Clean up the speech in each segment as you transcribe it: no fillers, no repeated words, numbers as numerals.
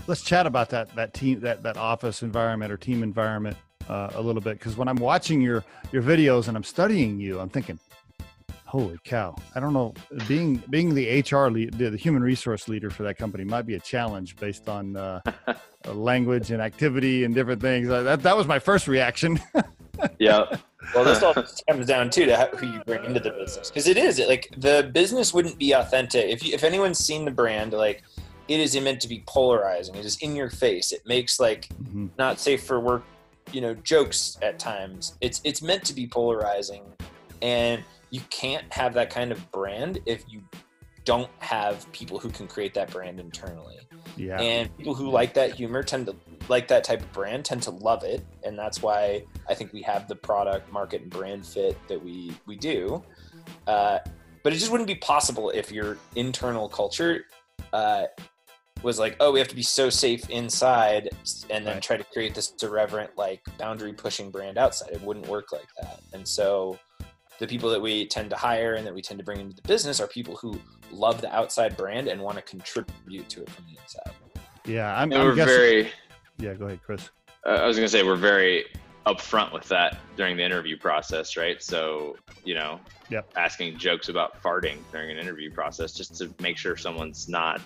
Let's chat about that team, that office environment or team environment a little bit, because when I'm watching your videos and I'm studying you, I'm thinking, holy cow! I don't know, being the HR lead, the human resource leader for that company might be a challenge based on language and activity and different things. That was my first reaction. Yeah. Well, this all comes down to who you bring into the business, because it is like the business wouldn't be authentic if anyone's seen the brand. Like, it is meant to be polarizing. It is in your face. It makes like not safe for work, jokes at times. It's meant to be polarizing, and you can't have that kind of brand if you don't have people who can create that brand internally. Yeah. And people who like that humor tend to like that type of brand, tend to love it. And that's why I think we have the product, market, and brand fit that we do. But it just wouldn't be possible if your internal culture was like, oh, we have to be so safe inside and then try to create this irreverent, like, boundary pushing brand outside. It wouldn't work like that. And so the people that we tend to hire and that we tend to bring into the business are people who love the outside brand and want to contribute to it from the inside. Yeah, we're very. Yeah, go ahead, Chris. I was going to say we're very upfront with that during the interview process, right? So, asking jokes about farting during an interview process just to make sure someone's not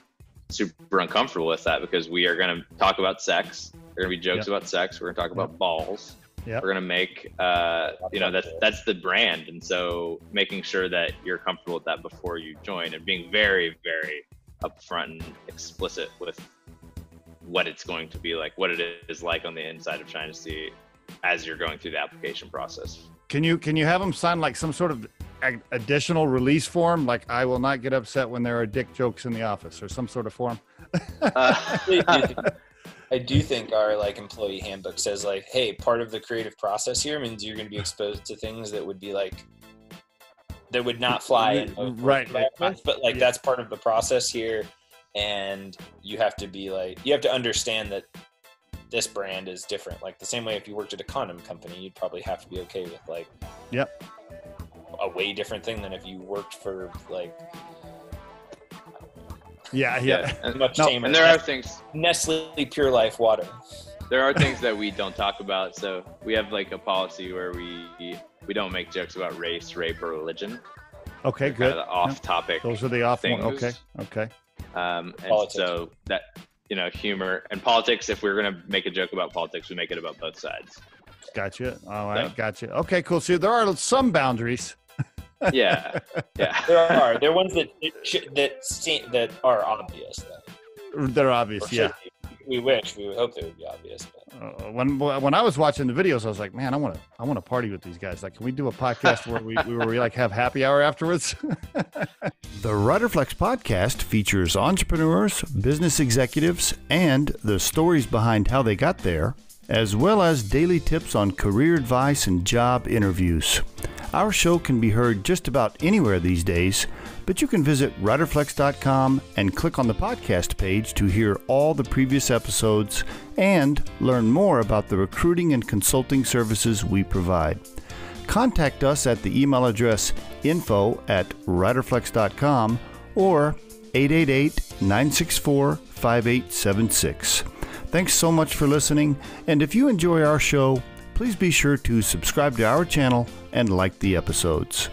super uncomfortable with that, because we are going to talk about sex. There are going to be jokes about sex. We're going to talk about balls. Yep. We're going to make, that's the brand. And so making sure that you're comfortable with that before you join, and being very, very upfront and explicit with what it's going to be like, what it is like on the inside of Shinesty as you're going through the application process. Can you have them sign like some sort of additional release form? Like, I will not get upset when there are dick jokes in the office, or some sort of form? I do think our like employee handbook says like, hey, part of the creative process here means you're going to be exposed to things that would be like, that would not fly in right. But like, that's part of the process here. And you have to be like, you have to understand that this brand is different. Like the same way if you worked at a condom company, you'd probably have to be okay with like, a way different thing than if you worked for like, much tamer. And there are things, Nestle Pure Life water. There are things that we don't talk about. So we have like a policy where we don't make jokes about race, rape, or religion. Okay, good. Kind of the off-topic. Those are the off things. Okay. And politics. So that, humor and politics, if we're going to make a joke about politics, we make it about both sides. Gotcha. All right. So, gotcha. Okay, cool. So there are some boundaries. Yeah. There are. There are ones that are obvious, though. They're obvious, yeah. We would hope they would be obvious. But. When I was watching the videos, I was like, man, I want to party with these guys. Like, can we do a podcast where we like have happy hour afterwards? The Riderflex podcast features entrepreneurs, business executives, and the stories behind how they got there, as well as daily tips on career advice and job interviews. Our show can be heard just about anywhere these days, but you can visit riderflex.com and click on the podcast page to hear all the previous episodes and learn more about the recruiting and consulting services we provide. Contact us at the email address info@riderflex.com or 888-964-5876. Thanks so much for listening, and if you enjoy our show, please be sure to subscribe to our channel and like the episodes.